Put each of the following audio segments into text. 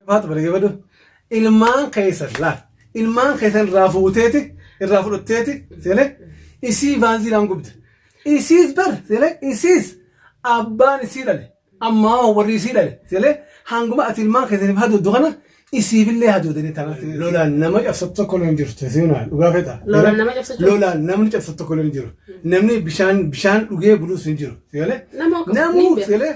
فاطمة لقيبدو إلمان كيسر لا إلمان كيسر رافوتيتي الرافوتيتي سيله إسي فانزي لانقبد إسيز بر سيله إسيز أبان إسيله أما هو الرسيله سيله هنقوم أتلمان كيسر بهذا الدخانة إسي بالله هذا دني ترى لولا نمج أفسدت كل ينجر تسيونه وقافته لولا نمج أفسدت كل ينجر نمني بشان وجه بلوس ينجر سيله نمو سيله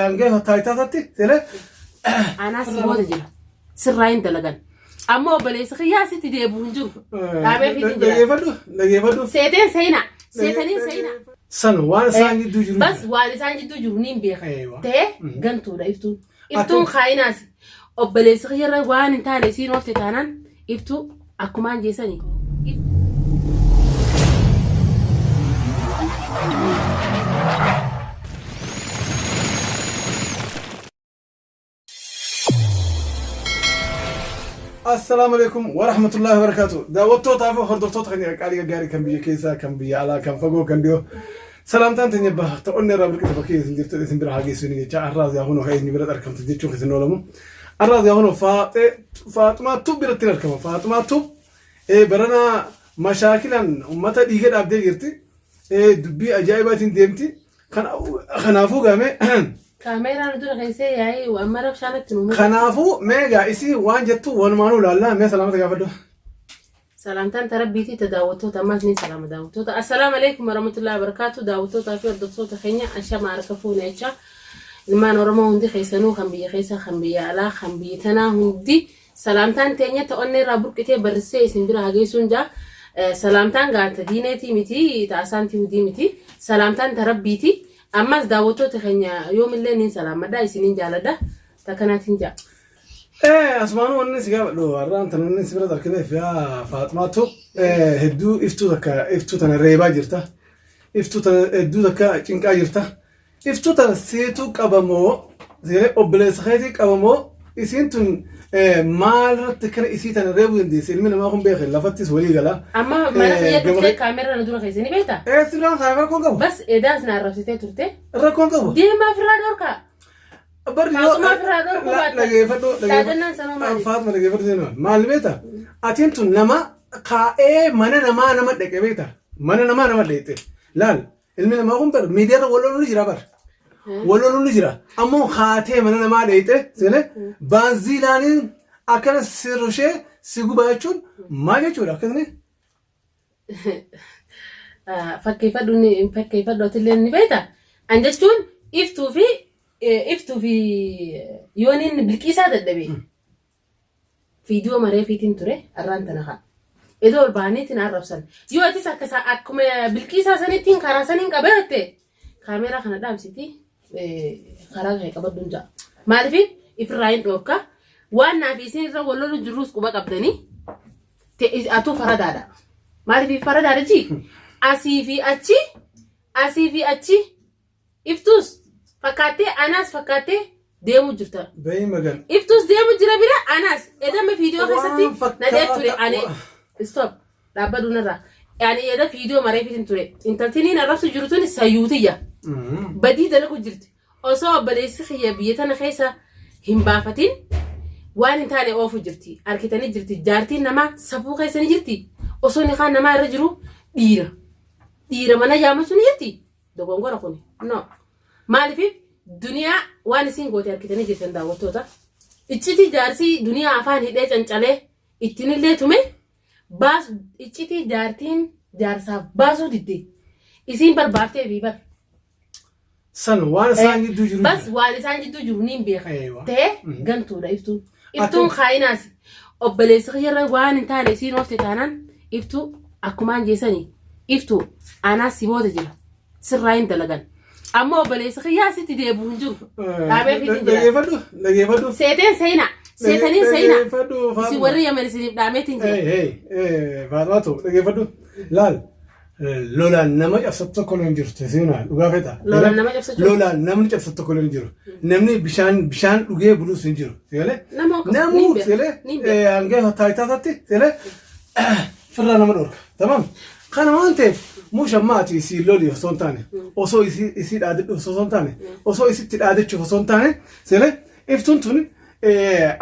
أنجه تايتا تاتي سيله أنا سيبود جيلا سراين دلقان أما بليس خياسي تدي بونجو أبي في تجلا لقيبدو سيتين سينا سيتين سينا سنوان سانجي دوجرو بس والي سانجي دوجرو نيم بيخ تي غنتو دا إفتون خايناسي أبليس خيرا وان انتاني سين وقت تانان إفتو أكمان جيساني السلام عليكم ورحمة الله وبركاته. داوتو تعرفوا خردوتو تخني قالي قاري كان بيجي كيسا كان بيجي على كان فوقو كان بيو سلامتان تنبه تقولني رابط كده بكيس نجرت اسم برا سوني جا الراضي هونو هاي نبرد اركم تجيتشو خزنو لمو الراضي هونو فاطمه توب برت اركم فاطمه توب برنا مشاكلا امتا ديغد ابدي جرتي دبي اجايبات ديمتي كان خنافو غامي كاميرا ندور غيسي ياي وامرا بشانت نمو خنافو ميغا اسي وان جتو وان مانو لالا مي سلامتك غافدو سلامتان تربيتي تداوتو تمازني سلام داوتو السلام عليكم ورحمة الله وبركاته داوتو تافي الدكتور تخينيا أشياء ما عرفوا نيتشا لما نورما هندي خيسانو خنبيه خيسا خنبيه على خنبيه تنا هندي سلامتان تانية تقولني رابور كتير برسي سندرا هاجي سونجا سلامتان قالت دينتي متي تاسانتي ودي متي سلامتان تربيتي أما داوتو تخينيا يوم اللي نين سلام دا يسنين جالدا تكناتين جا اسمانو الناس قال له الران تن الناس برادر كده فيها فاطمه تو هدو افتو تن ريبا جرتا افتو تن هدو دكا چنقا جرتا افتو تن سيتو قبمو زي اوبلس خيتي قبمو اسينتن مال تكن اسيتن ريبو دي سلمنا ما هم بيخل لفتس ولي قال اما ما نسيت الكاميرا ندور خيزني بيتا سلام خايفه كون قبو بس اداس نعرفتي ترتي ركون قبو دي ما فرادوركا فاطمة لقي فردينو مال بيتا أتينتو نما قائع من نما دك بيتا من نما ديته لا المين ما هم بر ميدير ولا نجرا بر ولا نجرا أمو خاطئ من نما ديته سنة بانزيلانين أكن سيروشة سيجو بايشون ما يجورا كذني فكيف دوتلين بيتا عندشون إفتو في يونين بالكيسة الدبي فيديو مرة في تنتره الرانتنا إذا الباني تنعرف سن يواتي سكسا أكم بالكيسة سنتين كراسنين كبرت كاميرا خنا دام سيتي خراج هيك بدون جا مالفي إفراين روكا وانا في سن رولو الجروس كوبا كبدني أتو فردادا مالفي فردادا جي أسي في أتشي إفتوس فكاتي أناس فكاتي ديمو جرتا باي مجال إفتوس ديمو جرا بيرا أناس إذا ما فيديو خسرتي نديت توري أنا ستوب رابدو نرا يعني إذا فيديو مرة في تنتوري إنترتيني نرفس جرتوني سيوتية بدي دلكو جرت أصلا بديس خيا بيتنا خيسة هم بافتين وان انتاني أوفو جرتي أركتني جرتي جارتي نما سبو خيسة نجرتي أصلا نخان نما رجرو ديرة منا جامع شو نجرتي دوغونغو رخوني نو مالفي دنيا وان سينغوتي أركتني جرتن داوتوتا إتشتي جارسي دنيا عفان هيدي جنچالي إتني اللي تومي باس إتشتي جارتين جارسا باسو ديدي إسين بربارتي بيبر سن وان سانجي دوجرو بس والي سانجي دوجرو نيم بيخ أيوة تي غنتو دا إفتون خايناسي أبليس خيرا وان انتاني سين وفتي تانان إفتو أكمان جيساني إفتو أنا سيبودا جيلا سراين دلقان أما أبليس خياسي تدي بونجو لقي فدو سيتين سينا سيوري يمن سينيب دامتين فاطمة لقي فدو لال لولا نما أفسدت كل ينجر تسينا وقافتا لولا نما أفسدت كل ينجر نمني بشان وجه بلوس ينجر سيله نمو سيله أنجه تايتا تاتي سيله فرنا نمر أورك تمام خان ما أنت مش ماتي يصير لولي فصون تاني أو يصير عادة فصون تاني أو يصير عادة شو فصون تاني سيله إفتون توني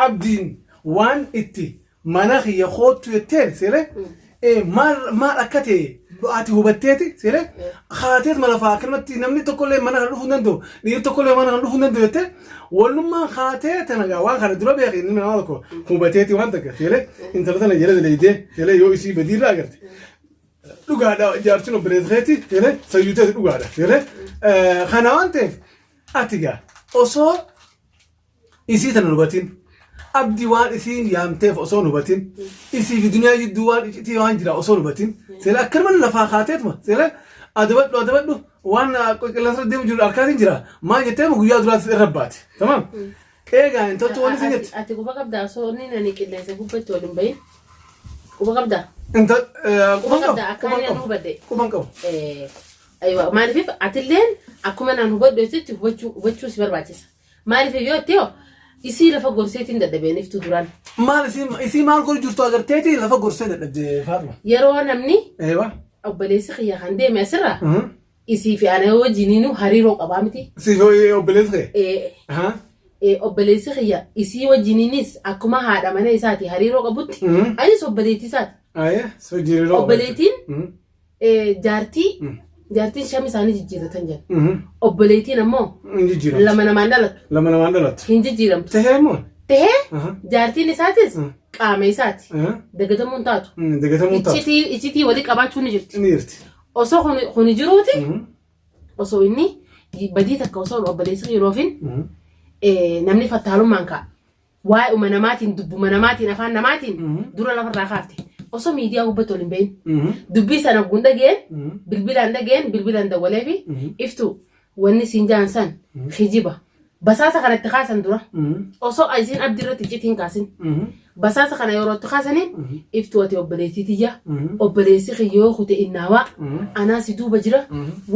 abdiin waan itti mana kiyya kootu jetteen seelee maal akka ta'e ati hubatteeti seelee haateet mana fa'aa akkanumatti namni tokkollee mana kana dhufuu hin danda'u dhiirri tokkollee mana kana dhufuu hin danda'u jettee walummaan haatee tanagaa waan kana dura beekee inni nama tokko hubateeti waan takka seelee intala tana jala daleeyitee seelee yoo isii badiirraa agarte dhugaadha jaartiin obboleetteeti seelee sayyuuteeti dhugaadha seelee kana waan ta'eef ati gaa osoo isii tana hubatiin abdii waan isiin yaamteef osoo hubatiin isii fi duniyaa jidduu waan iccitii waan jira osoo hubatiin seelee akkanuma lafaa haateetuma seelee adabadhu waan qilleensa deemu jiru harkaatiin jira maal jettee guyyaa duraatti irra baate tamam eegaa intoltu waan isin jetti ati quba qabdaa osoo inni nani qilleensa gubbatti waliin bahin quba qabdaa quba qabdaa akka inni hubadde quban qabu aywa maaliif atilleen akkuma naan hubaddu jechutti hubachuu si barbaachisa maaliif yoo ta'u isii lafa gorseetiin dadhabeeniiftu duraan maal isii maal godhu jirtu agarteeti lafa gorsee dadhabde faatuma yeroo namni eewa obboleessi kiyya kan deeme asirra isii fi ana wajjiniinu hariiroo qabaa miti isii fi obboleessi obboleessi kiyya isii wajjiniinis akkuma haadha mana isaati hariiroo qabutti anis obboleettii isaati obboleettiin jaartiin sham isaanii jijjiiratan jiran obboleettiin ammoo lama namaan dhalatu hin jijjiiramtu tahee jaartiin isaatis qaama isaati dagatamuun taatu iccitii walii qabaachuun ni jirti osoo kuni jiruuti osoo inni badii takka osoo obboleessi yeroofin namni fattaalummaan ka'a waa'ee uma namaatiin dubbuma namaatiin afaan namaatiin dura lafarraa kaafte osoo miidiyaa gubbatti waliin bahin dubbii sana gundageen bilbilaan dawwalee fi iftu wanni siin jaansan hijiba basaasa kanatti kaasan dura osoo isiin abdii irratti iccitiin kaasin basaasa kana yeroo itti kaasaniin iftu ati obboleessitiyya obboleessi kiyyoo kute innaawaa anaasi duuba jira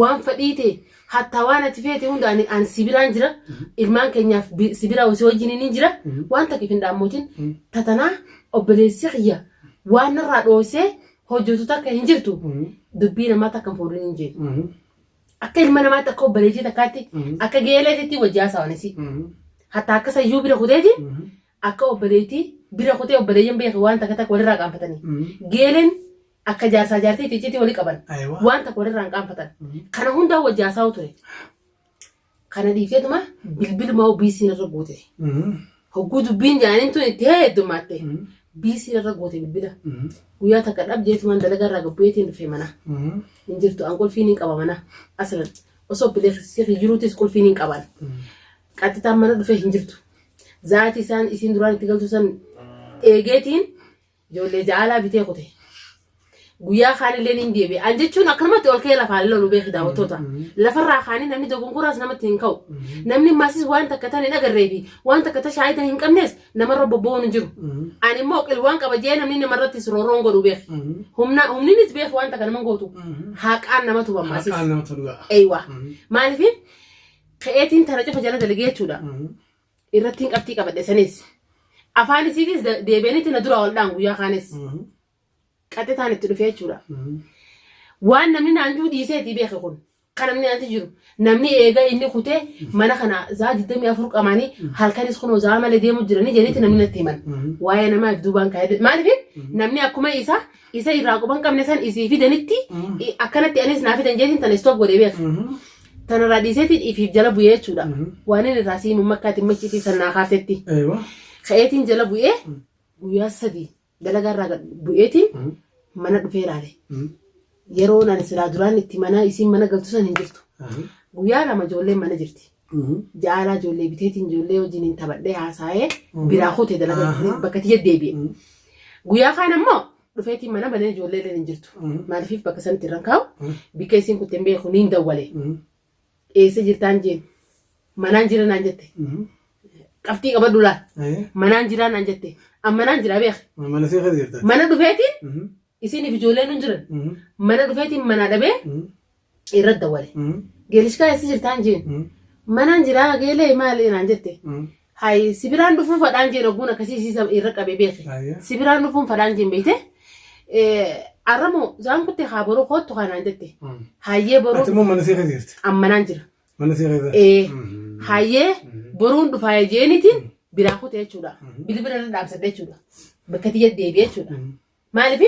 waan fadhii ta'e hatta waan ati feete hunda ani sibiraan jira ilmaan keenyaaf sibiraa osoo wajjiniin jira waan takkiif hin dhaammootin tatanaa obboleessi kiyya waan narraa dhoosee hojjetu takka hin jirtu dubbii namaa takka hin fuudhin hin jedhu akka ilma namaatti akka obboleettii takkaatti akka geeleetitti wajji haasawanii hatta akka sayyuu bira kuteeti akka obboleettii bira kutee obboleeyyan beeku waan takka takka walirraa qaanfatanii geeleen akka jaarsaa jaartii iccitii walii qaban waan takka walirraa hin qaanfatan kana hundaa wajji haasawuu ture kana dhiifeetuma bilbiluma biisiin irra guute hogguu dubbiin jaaniin tun itti heddumaatte biisiin irra goote bilbila guyyaa takka dhabdeetumaan dalagarraa gabbeetiin dhufe mana hin jirtu an qulfiin hin qaba mana aslan osoo obboleessi jiruutis qulfiin hin qaban qaxxitaan mana dhufe hin jirtu zaati isaan isiin duraan itti galtu san eegeetiin ijoollee jaalaa bitee kute guyyaa kaanillee hin deebi'e an jechuun akkanumatti ol kee lafaan lolu beeki daawwattoota lafarraa kaanii namni dogonguraas namatti hin ka'u namni maasis waan takka tan hin agarree fi waan takka ta shaayitan hin qabnees namarra bobba'uun hin jiru ani immoo qilwaan qaba jee namni namarratti rooroon godhu beeki humninis beeki waan takka naman gootu haaqaan namatu bammaasis eeywa maaliif ka'eetiin tana cufa jala dalagee jechuudha irratti hin qabxii qabadhe sanis afaan isiitis deebi'anitti na dura ol dhaan guyyaa kaanes qaxxitaan itti dhufee jechuudha waan namni naanjuu dhiiseetii beeka kun kan namni naanti jiru namni eega inni kutee mana kana zaa 24 qamaanii halkanis kunoo zaa malee deemu jiranii jedhanitti namni natti himan waa'ee namaa duubaan kaa'ee maaliif namni akkuma isa irraa quban qabne san isii fidanitti akkanatti anis naa fidan jeetiin tana istoop godhee beeka tanarraa dhiiseetiin ifiif jala bu'ee jechuudha waan inni irraa siimu makkaatiin machiitii sannaa kaaftetti ka'eetiin jala bu'ee guyyaa 3 dalagarraa bu'eetiin mana dhufee ilaale yeroo nani silaa duraan itti mana isiin mana galtu san hin jirtu guyyaa 2 ijoolleen mana jirti jaalaa ijoollee biteetiin ijoollee wajjiniin taphadhee haasaa'ee biraa kutee dalaga bakka tiyya deebi'e guyyaa kaan ammoo dhufeetiin mana banee ijoollee illee hin jirtu maaliif bakka sanatti irraan kaa'u bikka isiin kuteen beeku niin dawwale eessa jirtaan jeen manaan jira naan jette qabxii qabadhu laal manaan jiraa naan jette ammanaan jira beek mana dhufeetiin isiiniif ijoolleen hin jiran mana dhufeetiin mana dhabee irratti dawwale geelishkaa eessa jirtaan jeen manaan jiraa geelee maali naan jette hayi sibiraan dhufuun fadhaan jeen ogguun akkasii irra qabee beeke sibiraan dhufuun fadhaan jeen beekte arramoo zaan kutte haa boroo kootu kanaan jette hayyee boroo ammanaan jira hayyee boruun dhufaa jeenitiin biraan kutee jechuudha. Bilbila irra dhaabsadde jechuudha. Bakka tiyya deebi'ee jechuudha. Maaliif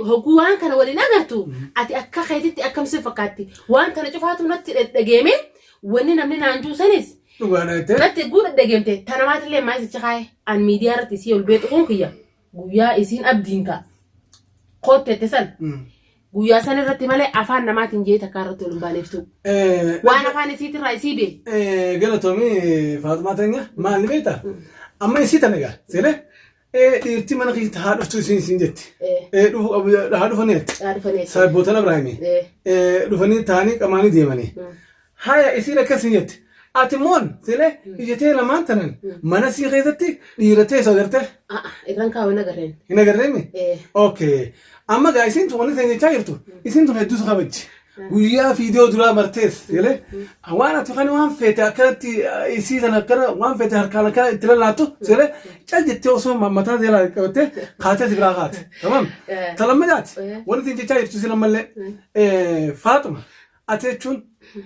hogguu waan kana waliin agartu ati akka keetitti akkamitti fakkaatti waan kana cufaatu natti dhaggeeme wanni namni naanjuu sanis natti guutuu dhaggeemte tanamaatillee maasicha kaa'e an miidiyaa irratti isii ol beeku kun kiyya guyyaa isiin abdiin ka qottette san guyyaa san irratti malee afaan namaatiin jee takka irratti ol baaneeftu waan afaan isiitirraa isii bee galatoomii Faatumaa teenya maal beektaa amma isii tanagaa seelee dhiirti mana keessatti haa dhuftu isin jetti. Haa dhufaneetti. Sabbootaan Abiraamii. Dhufanii taa'anii qamaanii deemanii. Haaya isiin akkasii jetti. Ati moon silee ijjatee lamaan tanan mana sii keessatti dhiiratee isa agartee. Irraan kaawwan agarreen. Hin agarreemi? Okay. Amma gaa isiin tun wanni ta'e jechaa jirtu. Isiin tun hedduutu kabajji. Guyyaa fiidiyoo duraa martees silee waan ati kan waan feete akkanatti isii sana akkana waan feete harkaan akkana itti lallaattu silee cal jettee osoo mataa seelaa qabattee kaatee si biraa kaate. Tamam. Talammadaati. Wanni ta'e jechaa jirtu sila mallee Faatuma ati jechuun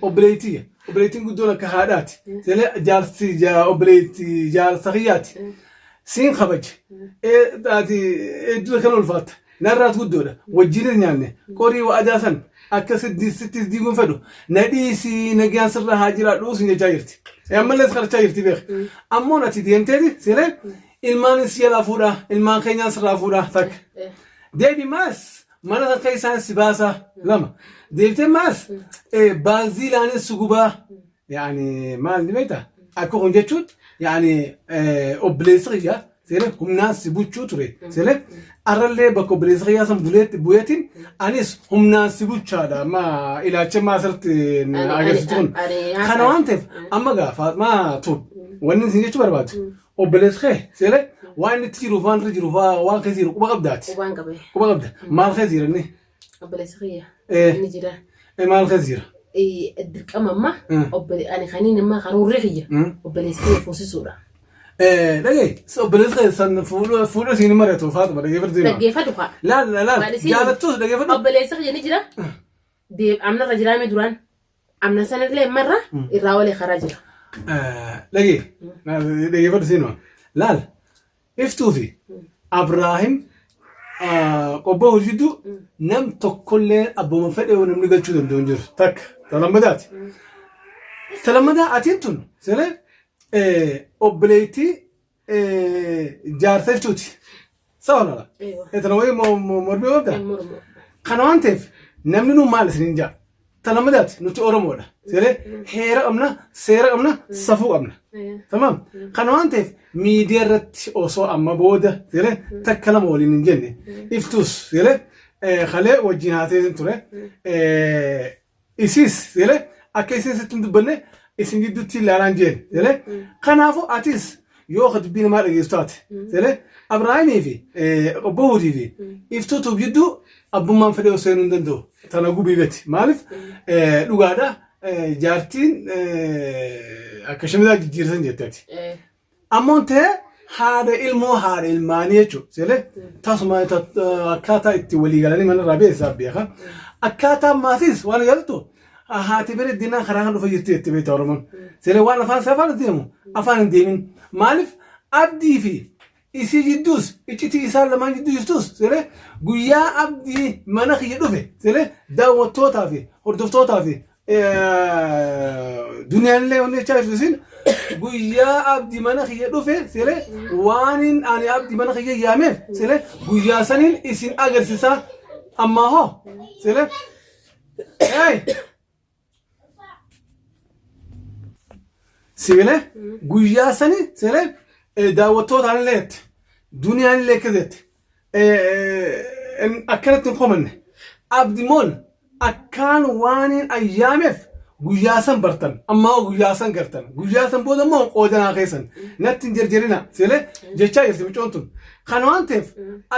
obboleettiya. Obboleettiin guddoon akka haadhaati. Silee jaarsi obboleettii jaarsa kiyyaati. Siin kabaji. Ati hedduu kan ulfaatta. Narraat guddoodha. Wajjinis nyaanne. Qorii waadaa san. Akka sittis diiguun fedhu nadhiisi nagaan sirra haa jiraadhu sin jechaa jirti. Ammallee kadhachaa jirti beek. Ammoo ati deemteeti silee ilmaan si jalaa fuudhaa ilmaan keenyaan sirraa fuudhaa takka. Deebi maas mana takka isaan si baasaa lama. Deebitee maas baazilaanis sugubaa yaani maal ni beektaa akka kun jechuun yaani obboleessi kiyyaa silee humnaan si buchuu ture silee. Arralee bakka obboleessa kiyyaa san bu'eetiin anis humnaan si buchaadha amma ilaacha maasirratti agarsiisu kun. Kana waan ta'eef amma gaa Faatumaa tuub wanni isin jechuu barbaadu obboleessa kee seelee waan inni itti jiruuf waan irra jiruuf waan keessa jiru quba qabdaati. Quba qabda maal keessa jira inni? Obboleessa kiyyaa inni jira. Maal keessa jira? Dirqama amma ani kaniin amma karoorree kiyya obboleessa kiyya fuusisuudha. Dhagee obboleessa san fuula siin mari'atu Faatuma dhaggeeffatu deema. Dhaggeeffatu kaa. Laal jaalattus dhaggeeffatu. Obboleessa kiyya ni jira. Amna irra jiraame duraan. Amna sanillee marra irraa walee karaa jira. Dhagee dhaggeeffatu siinuma. Laal iftuu fi Abiraahim qobboo hojjetu nam tokkollee abbuma fedhee namni galchuu danda'u hin jiru. Takka talammadaati. Talammadaa atiin tun silee obboleettii jaarsa jechuuti. Sawa Etana wayii mormii qabda. Kana waan ta'eef namni nuun maal isiniin jaa. Talammadaati nuti Oromoodha. Silee heera qabna, seera qabna, safuu qabna. Tamam. Kana waan ta'eef miidiyaa irratti osoo amma booda silee takka lama waliin hin jenne. Iftuus silee kalee wajjin haasa'ee ture. Isiis silee akka isiin sitti hin dubbanne isin gidduutti ilaalaan jeen silee kanaafuu atis yoo ka dubbii namaa dhageessu taate silee Abiraamii fi qobboo Huudii fi iftuutuuf jidduu abbummaan fedhee osoo hin danda'u tana gubii gati maaliif dhugaadhaa jaartiin akka shamidaa jijjiirsan jetteeti. Ammoo ta'e haadha ilmaanii jechuudha silee tasuma akkaataa itti walii galanii mana irraa beeksisaaf beekan akkaataa maatiis waan galtu. Haati bere dinaa karaa kan dhufa jirti jettee beektaa Oromoon. Silee waan afaan isaa afaan deemu afaan hin deemin. Maaliif abdii fi isii jidduus iccitii isaan lamaan jidduu jirtus silee guyyaa abdii mana kiyya dhufe silee daawwattootaa fi hordoftootaa fi duniyaallee wanni jechaa jirtu isin guyyaa abdii mana kiyya dhufe silee waanin ani abdii mana kiyya yaameef silee guyyaa saniin isin agarsiisaa ammaa hoo silee. Sibiilee guyyaa sanii sibiilee daawwattootaan illee jetti duniyaan illee akka jetti akkanatti hin qomanne abdimoon akkaan waaniin ayyaameef guyyaa san bartan ammaa guyyaa san gartan guyyaa san booda immoo qoodanaa keessan natti hin jarjarina sibiilee jechaa jirti micoon tun kana waan ta'eef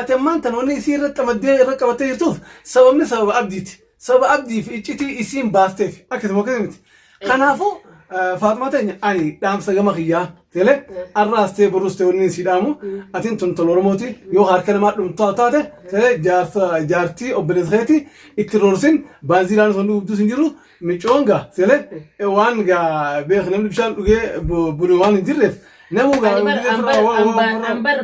ati ammaan tan wanni isii irratti qabattee jirtuuf sababni sababa abdiiti sababa abdii fi iccitii isiin baasteef akkasuma miti kanaafuu. Faatumaa teenya ani dhaamsa gama kiyyaa silee arraas ta'e boruus ta'e wanni si dhaamu atiin tun tola Oromooti yoo harka namaa dhumtaa taate silee jaartii obboleessa keetii itti roorsin baanziilaan osoo dhugdus hin jiru micoon gaa silee waan gaa beek namni bishaan dhugee bune waan hin jirreef نمو قال أمبر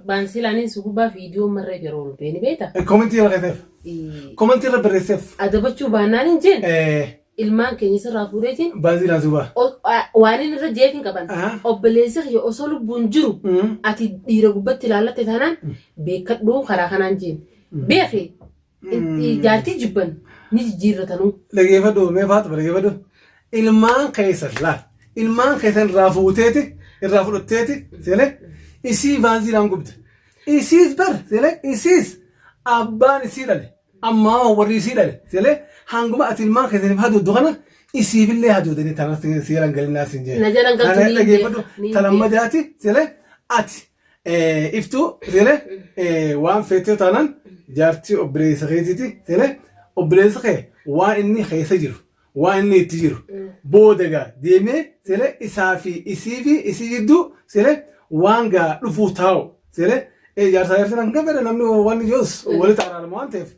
بانسيلاني سكوبا فيديو مرة جرول بيني بيتا كومنتي ولا كيف كومنتي رب الرسف أدبتشو بانان جين ilmaan keenya sirraa fuudheetiin baazilaa zuba waan inni irra jeefin qaban obboleessa kiyya osoo lubbuun jiru ati dhiira gubbatti ilaallatte taanaan beekadhuu karaa kanaan jeen beeki jaartii jibban ni jijjiirratanuu dhageeffadhu mee faatu dhageeffadhu ilmaan keessan laal ilmaan keessan irraa fuuteeti irraa fudhatteeti seele isii baanzilaan gubde isiis bar seele isiis abbaan isii dhale ammaa warri isii dhale seele hanguma ati ilmaan keessaniif haduuddu kana isiifillee haduudanii tanas seeran galinaa siin jee kana dhageeffadhu talammadaati seele ati iftuu seele waan feetee taanaan jaartii obboleessa keetiiti seele obboleessa kee waan inni keessa jiru waan inni itti jiru boodagaa deemee seele isaa fi isii jidduu seele waan gaa dhufuu taa'u seele jaarsaa jaartiin gafedha namni waan ijoos walitti araarama waan ta'eef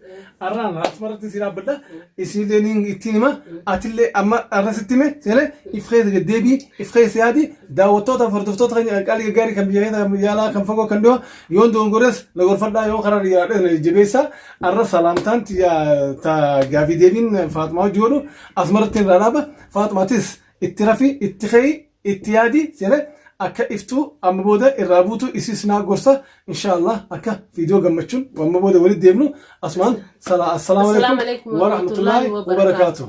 arraan asmarratti si dhaabbadha isiillee ittiin hima atillee amma arrasitti hime seele if keessa deddeebii if keessa yaadi daawwattoota hordoftoota qaalii gaarii kan biyya keessa yaalaa kan fagoo kan dhiyo yoon doongores lagorfadhaa yoo karaa dhiyaadhe jabeessa arra salaamtaan ta gaafii deebiin Faatumaa hojii godhu asmarratti irraa dhaaba Faatumaatis itti rafi itti ka'ii itti yaadi seele akka iftuu amma booda irraa buutu isis naa gorsa inshallah akka viidiyoo gammachuun amma booda walitti deemnu asmaan assalaamu alaykum wa rahmatullahi wa barakatuh